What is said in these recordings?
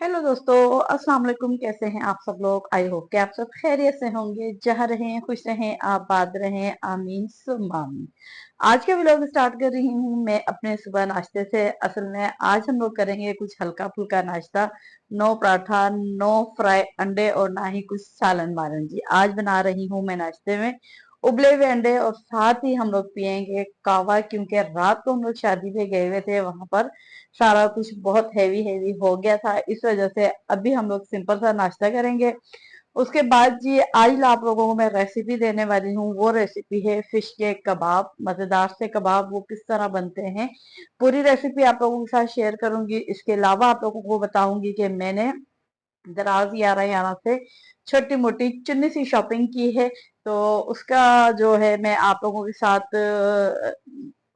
Hello दोस्तों, अस्सलाम वालेकुम। कैसे हैं आप सब लोग? आई होप कि आप सब खैरियत से होंगे। जहाँ रहें खुश रहें, आबाद रहें, आमीन सुम्मा आमीन। आज का व्लॉग स्टार्ट कर रही हूँ मैं अपने सुबह नाश्ते से। असल में आज हम लोग करेंगे कुछ हल्का फुल्का नाश्ता। नो पराठा, नो फ्राई अंडे और ना ही कुछ सालन मालन जी। आज बना रही हूँ मैं नाश्ते में उबले हुए अंडे और साथ ही हम लोग पियेंगे कावा, क्योंकि रात को हम लोग शादी पे गए हुए थे। वहां पर सारा कुछ बहुत हैवी हैवी हो गया था, इस वजह से अभी हम लोग सिंपल सा नाश्ता करेंगे। उसके बाद जी आज आप लोगों को मैं रेसिपी देने वाली हूँ। वो रेसिपी है फिश के कबाब, मजेदार से कबाब। वो किस तरह बनते हैं पूरी रेसिपी आप लोगों के साथ शेयर करूंगी। इसके अलावा आप लोगों को बताऊंगी कि मैंने दराज यारा से छोटी मोटी चुन्नी सी शॉपिंग की है। तो उसका जो है मैं आप लोगों के साथ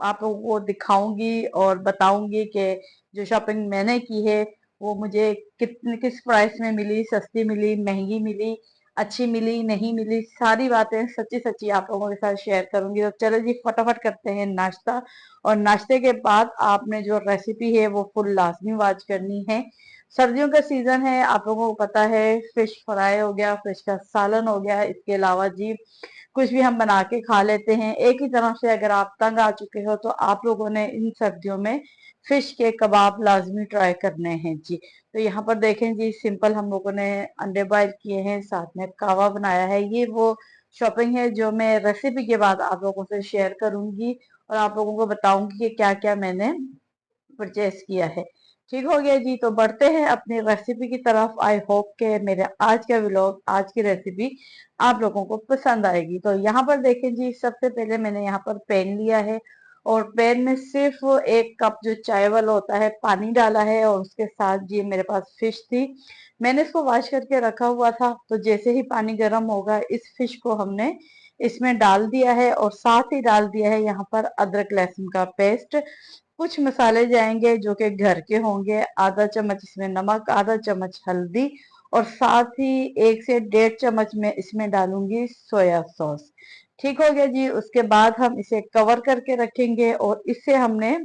आप लोगों को दिखाऊंगी और बताऊंगी कि जो शॉपिंग मैंने की है वो मुझे कितने किस प्राइस में मिली, सस्ती मिली, महंगी मिली, अच्छी मिली, नहीं मिली। सारी बातें सच्ची सच्ची आप लोगों के साथ शेयर करूंगी। तो चलो जी फटाफट करते हैं नाश्ता। और नाश्ते के बाद आपने जो रेसिपी है वो फुल लाजमी वॉच करनी है। सर्दियों का सीजन है, आप लोगों को पता है। फिश फ्राई हो गया, फिश का सालन हो गया, इसके अलावा जी कुछ भी हम बना के खा लेते हैं एक ही तरह से। अगर आप तंग आ चुके हो तो आप लोगों ने इन सर्दियों में फिश के कबाब लाजमी ट्राई करने हैं जी। तो यहाँ पर देखें जी, सिंपल हम लोगों ने अंडे बॉयल किए हैं, साथ में कावा बनाया है। ये वो शॉपिंग है जो मैं रेसिपी के बाद आप लोगों से शेयर करूंगी और आप लोगों को बताऊंगी कि क्या क्या मैंने परचेस किया है। ठीक हो गया जी, तो बढ़ते हैं अपनी रेसिपी की तरफ। आई होप के मेरे आज का व्लॉग, आज की रेसिपी आप लोगों को पसंद आएगी। तो यहाँ पर देखें जी, सबसे पहले मैंने यहाँ पर पैन लिया है और पैन में सिर्फ 1 कप जो चाय वाला होता है पानी डाला है। और उसके साथ जी मेरे पास फिश थी, मैंने इसको वॉश करके रखा हुआ था। तो जैसे ही पानी गर्म होगा इस फिश को हमने इसमें डाल दिया है और साथ ही डाल दिया है यहाँ पर अदरक लहसुन का पेस्ट। कुछ मसाले जाएंगे जो कि घर के होंगे। आधा चम्मच इसमें नमक, आधा चम्मच हल्दी और साथ ही 1 से 1.5 चम्मच में इसमें डालूंगी सोया सॉस। ठीक हो गया जी। उसके बाद हम इसे कवर करके रखेंगे और इससे हमने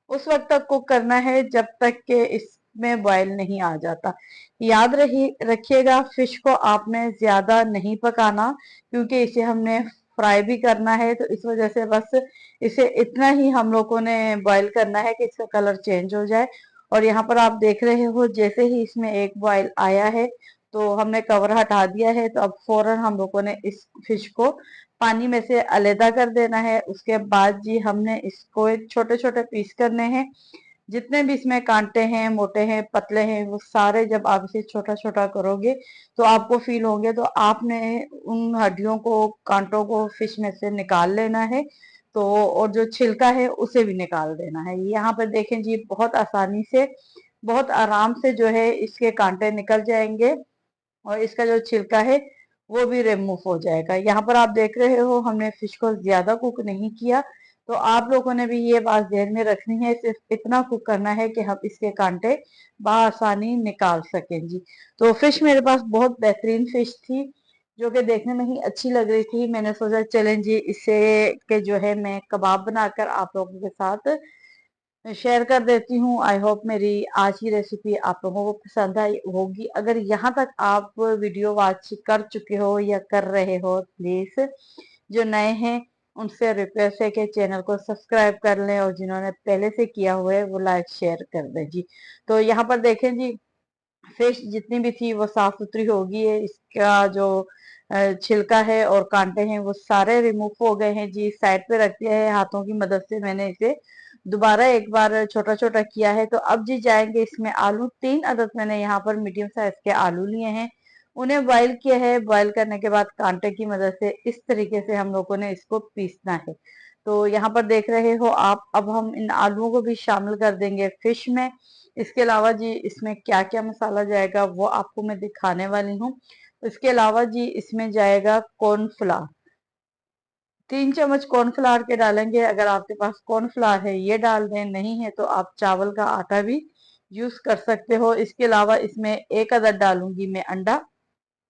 उस वक्त तक कुक करना है जब तक कि इसमें बॉयल नहीं आ जाता। याद रही रखिएगा, फिश को आपने ज्यादा नहीं पकाना, क्योंकि इसे हमने फ्राई भी करना है। तो इस वजह से बस इसे इतना ही हम लोगों ने बॉयल करना है कि इसका कलर चेंज हो जाए। और यहाँ पर आप देख रहे हो, जैसे ही इसमें एक बॉयल आया है तो हमने कवर हटा दिया है। तो अब फौरन हम लोगों ने इस फिश को पानी में से अलहदा कर देना है। उसके बाद जी हमने इसको एक छोटे छोटे पीस करने हैं। जितने भी इसमें कांटे हैं, मोटे हैं, पतले हैं, वो सारे जब आप इसे छोटा छोटा करोगे तो आपको फील होंगे। तो आपने उन हड्डियों को, कांटों को फिश में से निकाल लेना है। तो और जो छिलका है उसे भी निकाल देना है। यहाँ पर देखें जी, बहुत आसानी से, बहुत आराम से जो है इसके कांटे निकल जाएंगे और इसका जो छिलका है वो भी रिमूव हो जाएगा। यहाँ पर आप देख रहे हो हमने फिश को ज्यादा कुक नहीं किया। तो आप लोगों ने भी ये बात ध्यान में रखनी है, सिर्फ इतना कुक करना है कि हम इसके कांटे बआसानी निकाल सकें जी। तो फिश मेरे पास बहुत बेहतरीन फिश थी, जो कि देखने में ही अच्छी लग रही थी। मैंने सोचा चलें जी, इससे के जो है मैं कबाब बनाकर आप लोगों के साथ शेयर कर देती हूँ। आई होप मेरी आज की रेसिपी आप लोगों को पसंद आई होगी। अगर यहाँ तक आप वीडियो वॉच कर चुके हो या कर रहे हो, प्लीज जो नए हैं उनसे रिक्वेस्ट है कि चैनल को सब्सक्राइब कर लें और जिन्होंने पहले से किया हुआ है वो लाइक शेयर कर दें जी। तो यहाँ पर देखें जी, फिश जितनी भी थी वो साफ सुथरी होगी है। इसका जो छिलका है और कांटे हैं वो सारे रिमूव हो गए हैं जी। साइड पे रख दिया है, हाथों की मदद से मैंने इसे दोबारा एक बार छोटा छोटा किया है। तो अब जी जाएंगे इसमें आलू। 3 अदद मैंने यहाँ पर मीडियम साइज के आलू लिए हैं, उन्हें बॉईल किया है। बॉईल करने के बाद कांटे की मदद से इस तरीके से हम लोगों ने इसको पीसना है। तो यहाँ पर देख रहे हो आप, अब हम इन आलूओं को भी शामिल कर देंगे फिश में। इसके अलावा जी इसमें क्या क्या मसाला जाएगा वो आपको मैं दिखाने वाली हूँ। इसके अलावा जी इसमें जाएगा कॉर्नफ्लावर। 3 चम्मच कॉर्नफ्लावर के डालेंगे। अगर आपके पास कॉर्नफ्लावर है ये डाल दें, नहीं है तो आप चावल का आटा भी यूज कर सकते हो। इसके अलावा इसमें 1 अदद डालूंगी मैं अंडा।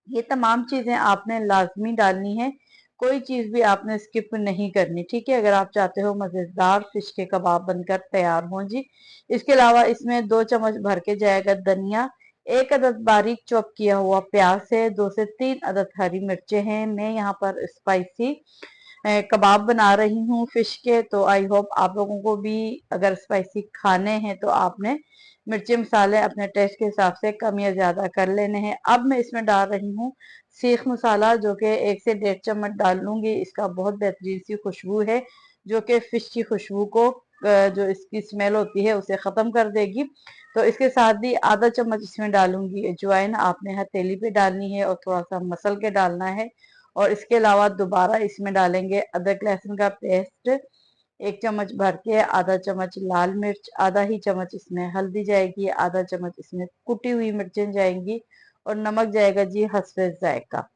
ये तमाम चीजें आपने लाजमी डालनी है। कोई चीज भी आपने स्किप नहीं करनी, ठीक है, अगर आप चाहते हो मजेदार फिश के कबाब बनकर तैयार हों जी। इसके अलावा इसमें 2 चम्मच भर के जाएगा धनिया, 1 अदद बारीक चॉप किया हुआ प्याज है, 2 से 3 अदद हरी मिर्चें हैं। मैं यहाँ पर स्पाइसी कबाब बना रही हूँ फिश के, तो आई होप आप लोगों को भी अगर स्पाइसी खाने हैं तो आपने मिर्ची मसाले अपने टेस्ट के हिसाब से कम या ज्यादा कर लेने हैं। अब मैं इसमें डाल रही हूँ सीख मसाला, जो कि 1 से 1.5 चम्मच डाल लूंगी। इसका बहुत बेहतरीन सी खुशबू है, जो कि फिश की खुशबू को जो इसकी स्मेल होती है उसे खत्म कर देगी। तो इसके साथ ही आधा चम्मच इसमें डालूंगी अजवाइन, आपने हथेली पे डालनी है और थोड़ा सा मसल के डालना है। और इसके अलावा दोबारा इसमें डालेंगे अदरक लहसुन का पेस्ट 1 चम्मच भर के, आधा चम्मच लाल मिर्च, आधा ही चम्मच इसमें हल्दी जाएगी, आधा चम्मच इसमें कुटी हुई मिर्चें जाएंगी और नमक जाएगा जी हस्बे जायका।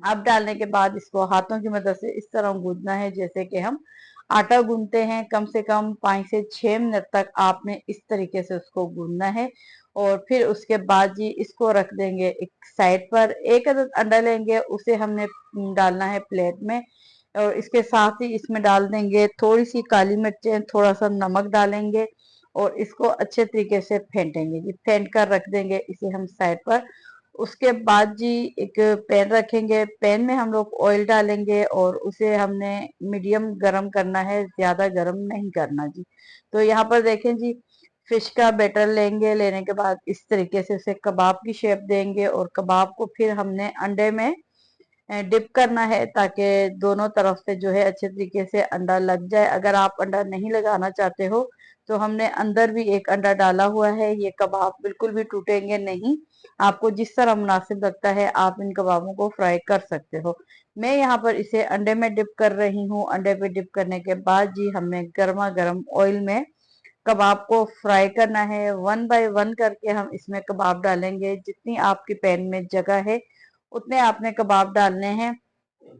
अब डालने के बाद इसको हाथों की मदद से इस तरह गूंदना है जैसे कि हम आटा गूंदते हैं। कम से कम 5 से 6 मिनट तक आपने इस तरीके से उसको गूंदना है। और फिर उसके बाद जी इसको रख देंगे एक साइड पर। 1 अदद अंडा लेंगे, उसे हमने डालना है प्लेट में। और इसके साथ ही इसमें डाल देंगे थोड़ी सी काली मिर्चें, थोड़ा सा नमक डालेंगे और इसको अच्छे तरीके से फेंटेंगे जी। फेंट कर रख देंगे इसे हम साइड पर। उसके बाद जी एक पैन रखेंगे, पैन में हम लोग ऑयल डालेंगे और उसे हमने मीडियम गरम करना है, ज्यादा गरम नहीं करना जी। तो यहाँ पर देखें जी, फिश का बैटर लेंगे, लेने के बाद इस तरीके से उसे कबाब की शेप देंगे और कबाब को फिर हमने अंडे में डिप करना है ताकि दोनों तरफ से जो है अच्छे तरीके से अंडा लग जाए। अगर आप अंडा नहीं लगाना चाहते हो तो हमने अंदर भी एक अंडा डाला हुआ है। ये कबाब बिल्कुल भी टूटेंगे नहीं। आपको जिस तरह मुनासिब लगता है आप इन कबाबों को फ्राई कर सकते हो। मैं यहाँ पर इसे अंडे में डिप कर रही हूँ। अंडे पे डिप करने के बाद जी हमें गर्मा गर्म ऑयल में कबाब को फ्राई करना है। 1 बाय 1 करके हम इसमें कबाब डालेंगे, जितनी आपकी पैन में जगह है उतने आपने कबाब डालने हैं।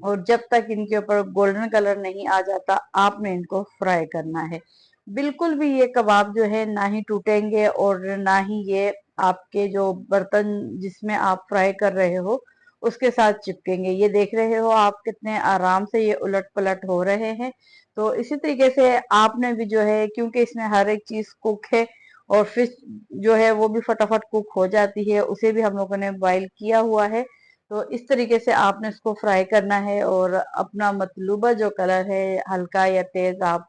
और जब तक इनके ऊपर गोल्डन कलर नहीं आ जाता आपने इनको फ्राई करना है। बिल्कुल भी ये कबाब जो है ना ही टूटेंगे और ना ही ये आपके जो बर्तन जिसमें आप फ्राई कर रहे हो उसके साथ चिपकेंगे। ये देख रहे हो आप कितने आराम से ये उलट पलट हो रहे हैं। तो इसी तरीके से आपने भी जो है, क्योंकि इसमें हर एक चीज कुक है और फिश जो है वो भी फटाफट कुक हो जाती है, उसे भी हम लोगों ने बॉईल किया हुआ है। तो इस तरीके से आपने इसको फ्राई करना है और अपना मतलूबा जो कलर है, हल्का या तेज, आप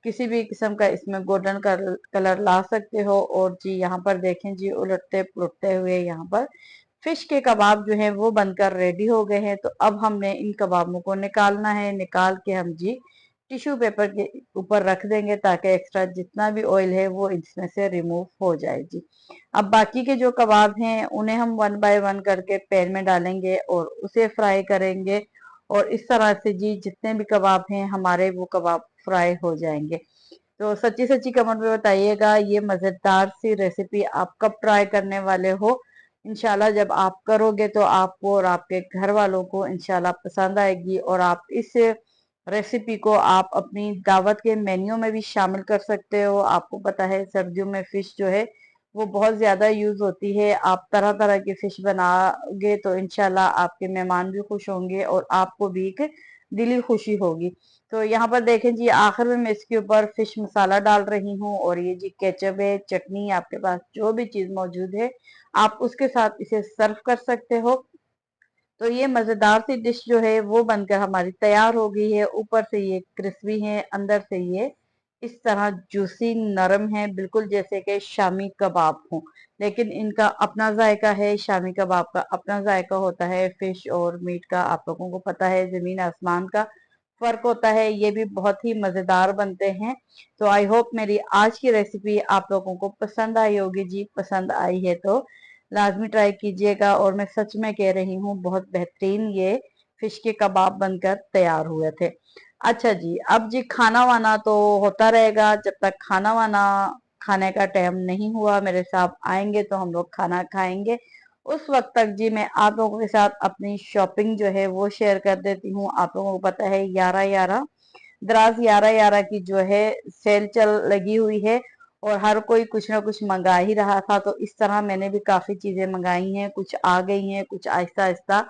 किसी भी किस्म का इसमें गोल्डन कलर ला सकते हो। और जी यहाँ पर देखें जी, उलटते पुलटते हुए यहाँ पर फिश के कबाब जो है वो बनकर रेडी हो गए हैं। तो अब हमने इन कबाबों को निकालना है। निकाल के हम जी टिश्यू पेपर के ऊपर रख देंगे ताकि एक्स्ट्रा जितना भी ऑयल है वो इसमें से रिमूव हो जाए जी। अब बाकी के जो कबाब हैं उन्हें हम 1 बाय 1 करके पैन में डालेंगे और उसे फ्राई करेंगे। और इस तरह से जी जितने भी कबाब हैं हमारे वो कबाब फ्राई हो जाएंगे। तो सच्ची सच्ची कमेंट में बताइएगा ये मजेदार सी रेसिपी आप कब ट्राई करने वाले हो। इंशाल्लाह जब आप करोगे तो आपको और आपके घर वालों को इंशाल्लाह पसंद आएगी। और आप इस रेसिपी को आप अपनी दावत के मेन्यू में भी शामिल कर सकते हो। आपको पता है सर्दियों में फिश जो है वो बहुत ज्यादा यूज होती है। आप तरह तरह की फिश बनाओगे तो इंशाल्लाह आपके मेहमान भी खुश होंगे और आपको भी एक दिली खुशी होगी। तो यहाँ पर देखें जी, आखिर में मैं इसके ऊपर फिश मसाला डाल रही हूँ और ये जी केचप है, चटनी, आपके पास जो भी चीज मौजूद है आप उसके साथ इसे सर्व कर सकते हो। तो ये मजेदार सी डिश जो है वो बनकर हमारी तैयार हो गई है। ऊपर से ये क्रिस्पी है, अंदर से ये इस तरह जूसी नरम है, बिल्कुल जैसे कि शामी कबाब हो। लेकिन इनका अपना जायका है, शामी कबाब का अपना जायका होता है। फिश और मीट का आप लोगों को पता है जमीन आसमान का फर्क होता है। ये भी बहुत ही मजेदार बनते हैं। तो आई होप मेरी आज की रेसिपी आप लोगों को पसंद आई होगी जी। पसंद आई है तो लाजमी ट्राई कीजिएगा। और मैं सच में कह रही हूँ बहुत बेहतरीन ये फिश के कबाब बनकर तैयार हुए थे। अच्छा जी, अब जी खाना वाना तो होता रहेगा। जब तक खाना वाना खाने का टाइम नहीं हुआ, मेरे साहब आएंगे तो हम लोग खाना खाएंगे। उस वक्त तक जी मैं आप लोगों के साथ अपनी शॉपिंग जो है वो शेयर कर देती हूँ। आप लोगों को पता है 11/11 दराज 11/11 की जो है सेल चल लगी हुई है और हर कोई कुछ ना कुछ मंगा ही रहा था। तो इस तरह मैंने भी काफी चीजें मंगाई हैं, कुछ आ गई हैं, कुछ आहिस्ता आहिस्ता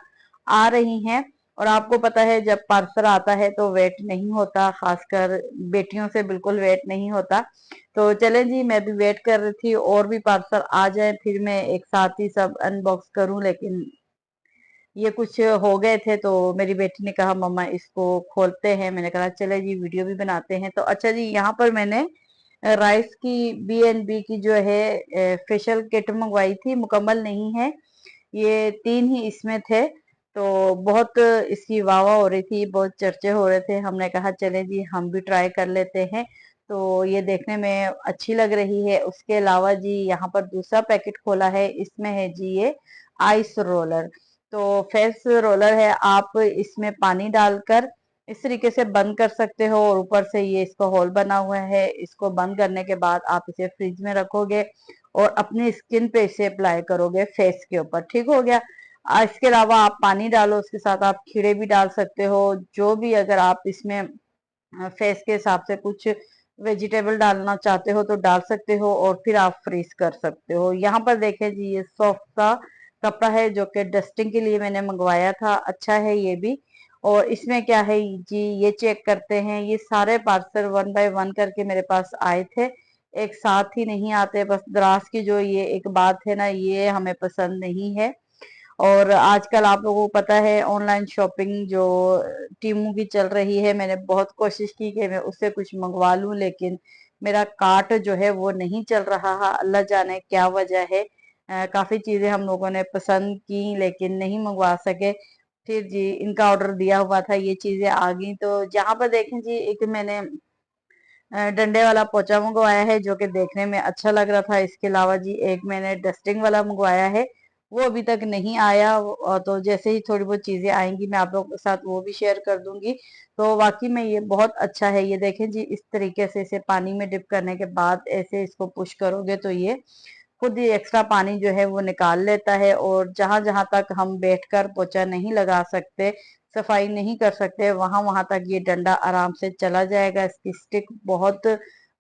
आ रही हैं। और आपको पता है जब पार्सल आता है तो वेट नहीं होता, खासकर बेटियों से बिल्कुल वेट नहीं होता। तो चलें जी, मैं भी वेट कर रही थी और भी पार्सल आ जाए फिर मैं एक साथ ही सब अनबॉक्स करूं, लेकिन ये कुछ हो गए थे तो मेरी बेटी ने कहा मम्मा इसको खोलते हैं। मैंने कहा चले जी वीडियो भी बनाते हैं। तो अच्छा जी, यहाँ पर मैंने राइस की B&B की जो है फेशियल किट मंगवाई थी, मुकम्मल नहीं है, ये 3 ही इसमें थे। तो बहुत इसकी वाह वाह हो रही थी, बहुत चर्चे हो रहे थे। हमने कहा चले जी हम भी ट्राई कर लेते हैं। तो ये देखने में अच्छी लग रही है। उसके अलावा जी यहाँ पर दूसरा पैकेट खोला है, इसमें है जी ये आइस रोलर। तो फेस रोलर है, आप इसमें पानी डालकर इस तरीके से बंद कर सकते हो और ऊपर से ये इसका होल बना हुआ है। इसको बंद करने के बाद आप इसे फ्रिज में रखोगे और अपनी स्किन पे इसे अप्लाई करोगे फेस के ऊपर, ठीक हो गया। इसके अलावा आप पानी डालो, उसके साथ आप खीरे भी डाल सकते हो, जो भी अगर आप इसमें फेस के हिसाब से कुछ वेजिटेबल डालना चाहते हो तो डाल सकते हो और फिर आप फ्रीज कर सकते हो। यहाँ पर देखें जी, ये सॉफ्ट सा कपड़ा है जो कि डस्टिंग के लिए मैंने मंगवाया था, अच्छा है ये भी। और इसमें क्या है जी, ये चेक करते हैं। ये सारे पार्सल 1 बाय 1 करके मेरे पास आए थे, एक साथ ही नहीं आते। बस द्रास की जो ये एक बात है ना, ये हमें पसंद नहीं है। और आजकल आप लोगों को पता है ऑनलाइन शॉपिंग जो टीमू की चल रही है, मैंने बहुत कोशिश की कि मैं उससे कुछ मंगवा लूं, लेकिन मेरा कार्ट जो है वो नहीं चल रहा है। अल्लाह जाने क्या वजह है। काफी चीजें हम लोगों ने पसंद की लेकिन नहीं मंगवा सके। फिर जी इनका ऑर्डर दिया हुआ था, ये चीजें आ गई। तो जहां पर देखें जी, एक मैंने डंडे वाला पोचा मंगवाया है जो कि देखने में अच्छा लग रहा था। इसके अलावा जी एक मैंने डस्टिंग वाला मंगवाया है, वो अभी तक नहीं आया। तो जैसे ही थोड़ी बहुत चीजें आएंगी मैं आप लोगों के साथ वो भी शेयर कर दूंगी। तो वाकई में ये बहुत अच्छा है। ये देखें जी, इस तरीके से इसे पानी में डिप करने के बाद ऐसे इसको पुश करोगे तो ये खुद ही एक्स्ट्रा पानी जो है वो निकाल लेता है। और जहां जहां तक हम बैठकर पोछा नहीं लगा सकते, सफाई नहीं कर सकते, वहां वहां तक ये डंडा आराम से चला जाएगा। इसकी स्टिक बहुत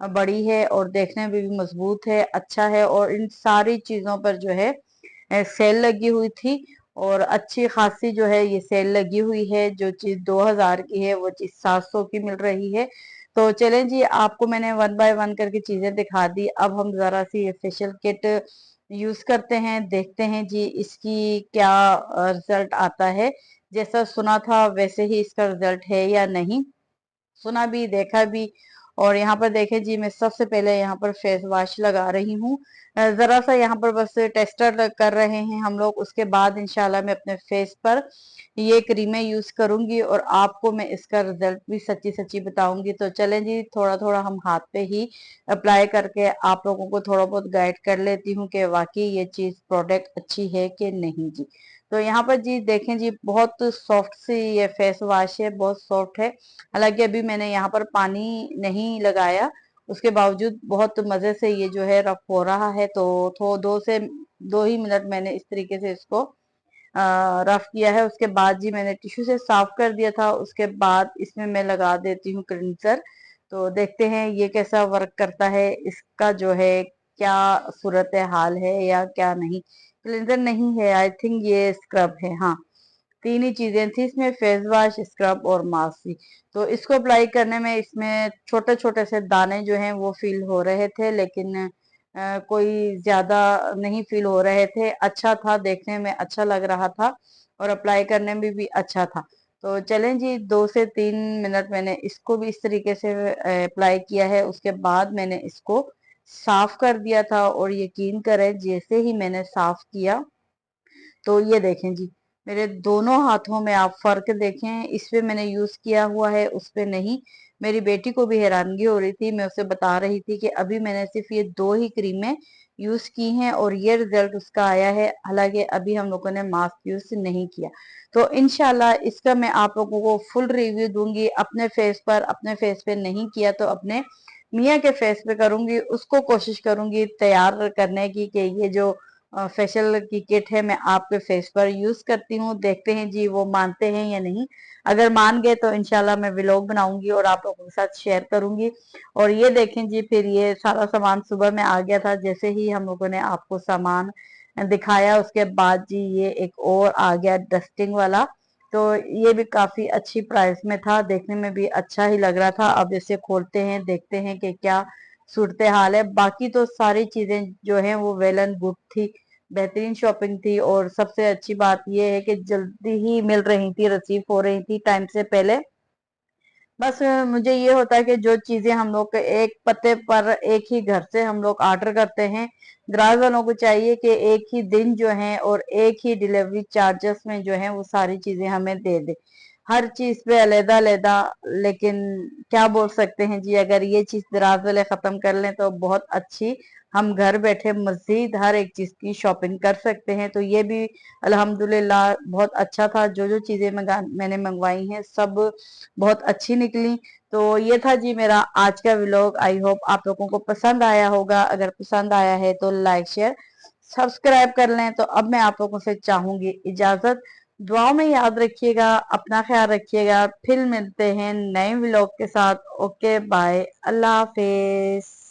बड़ी है और देखने में भी मजबूत है, अच्छा है। और इन सारी चीजों पर जो है सेल लगी हुई थी और अच्छी खासी जो है ये सेल लगी हुई है। जो चीज 2000 की है वो चीज 700 की मिल रही है। तो चलें जी, आपको मैंने 1 बाय 1 करके चीजें दिखा दी। अब हम जरा सी ये फेशियल किट यूज करते हैं, देखते हैं जी इसकी क्या रिजल्ट आता है। जैसा सुना था वैसे ही इसका रिजल्ट है या नहीं, सुना भी देखा भी। और यहाँ पर देखें जी, मैं सबसे पहले यहाँ पर फेस वॉश लगा रही हूँ। जरा सा यहाँ पर बस टेस्टर कर रहे हैं हम लोग, उसके बाद इंशाल्लाह मैं अपने फेस पर ये क्रीमें यूज करूंगी और आपको मैं इसका रिजल्ट भी सच्ची सच्ची बताऊंगी। तो चलें जी, थोड़ा थोड़ा हम हाथ पे ही अप्लाई करके आप लोगों को थोड़ा बहुत गाइड कर लेती हूँ कि वाकई ये चीज प्रोडक्ट अच्छी है कि नहीं जी। तो यहाँ पर जी देखें जी, बहुत सॉफ्ट सी ये फेस वॉश है, बहुत सॉफ्ट है। हालांकि अभी मैंने यहाँ पर पानी नहीं लगाया, उसके बावजूद बहुत मजे से ये जो है रफ हो रहा है। तो 2 ही मिनट मैंने इस तरीके से इसको रफ किया है। उसके बाद जी मैंने टिश्यू से साफ कर दिया था। उसके बाद इसमें मैं लगा देती हूँ क्लिंजर। तो देखते हैं ये कैसा वर्क करता है, इसका जो है क्या सूरत हाल है या क्या नहीं। क्लिंजर नहीं है, आई थिंक ये स्क्रब है। हाँ, 3 ही चीजें थी इसमें, फेस वॉश, स्क्रब और मास्क थी। तो इसको अप्लाई करने में इसमें छोटे छोटे से दाने जो हैं वो फील हो रहे थे, लेकिन कोई ज्यादा नहीं फील हो रहे थे। अच्छा था, देखने में अच्छा लग रहा था और अप्लाई करने में भी अच्छा था। तो चलें जी, 2 से 3 मिनट मैंने इसको भी इस तरीके से अप्लाई किया है। उसके बाद मैंने इसको साफ कर दिया था और यकीन करें जैसे ही मैंने साफ किया तो ये देखें जी, मेरे दोनों हाथों में आप फर्क देखें, इस पे मैंने यूज किया हुआ है, उस पे नहीं। मेरी बेटी को भी हैरानगी हो रही थी, मैं उसे बता रही थी कि अभी मैंने सिर्फ ये 2 ही क्रीमें यूज की हैं और ये रिजल्ट उसका आया है। हालांकि अभी हम लोगों ने मास्क यूज नहीं किया। तो इनशाला इसका मैं आप लोगों को फुल रिव्यू दूंगी अपने फेस पर। अपने फेस पे नहीं किया तो अपने मियाँ के फेस पे करूंगी, उसको कोशिश करूंगी तैयार करने की कि ये जो फेशियल की किट है मैं आपके फेस पर यूज करती हूँ। देखते हैं जी वो मानते हैं या नहीं। अगर मान गए तो इंशाल्लाह मैं व्लॉग बनाऊंगी और आप लोगों के साथ शेयर करूंगी। और ये देखें जी, फिर ये सारा सामान सुबह में आ गया था। जैसे ही हम लोगों ने आपको सामान दिखाया उसके बाद जी ये एक और आ गया डस्टिंग वाला। तो ये भी काफी अच्छी प्राइस में था, देखने में भी अच्छा ही लग रहा था। अब इसे खोलते हैं, देखते हैं कि क्या सूरत हाल है। बाकी तो सारी चीजें जो हैं वो वेल एंड गुड थी, बेहतरीन शॉपिंग थी। और सबसे अच्छी बात यह है कि जल्दी ही मिल रही थी, रिसीव हो रही थी टाइम से पहले। बस मुझे ये होता है कि जो चीजें हम लोग एक पते पर एक ही घर से हम लोग ऑर्डर करते हैं, ग्राहक वालों को चाहिए कि एक ही दिन जो है और एक ही डिलीवरी चार्जेस में जो है वो सारी चीजें हमें दे दे, हर चीज पे अलहदा अलहदा। लेकिन क्या बोल सकते हैं जी, अगर ये चीज दराज वाले खत्म कर लें तो बहुत अच्छी, हम घर बैठे मजीद हर एक चीज की शॉपिंग कर सकते हैं। तो ये भी अल्हम्दुलिल्लाह बहुत अच्छा था। जो जो चीजें मैंने मंगवाई हैं सब बहुत अच्छी निकली। तो ये था जी मेरा आज का व्लॉग। आई होप आप लोगों को पसंद आया होगा। अगर पसंद आया है तो लाइक शेयर सब्सक्राइब कर लें। तो अब मैं आप लोगों से चाहूंगी इजाजत, दुआओं में याद रखिएगा, अपना ख्याल रखिएगा। फिर मिलते हैं नए व्लॉग के साथ। ओके बाय, अल्लाह हाफिज।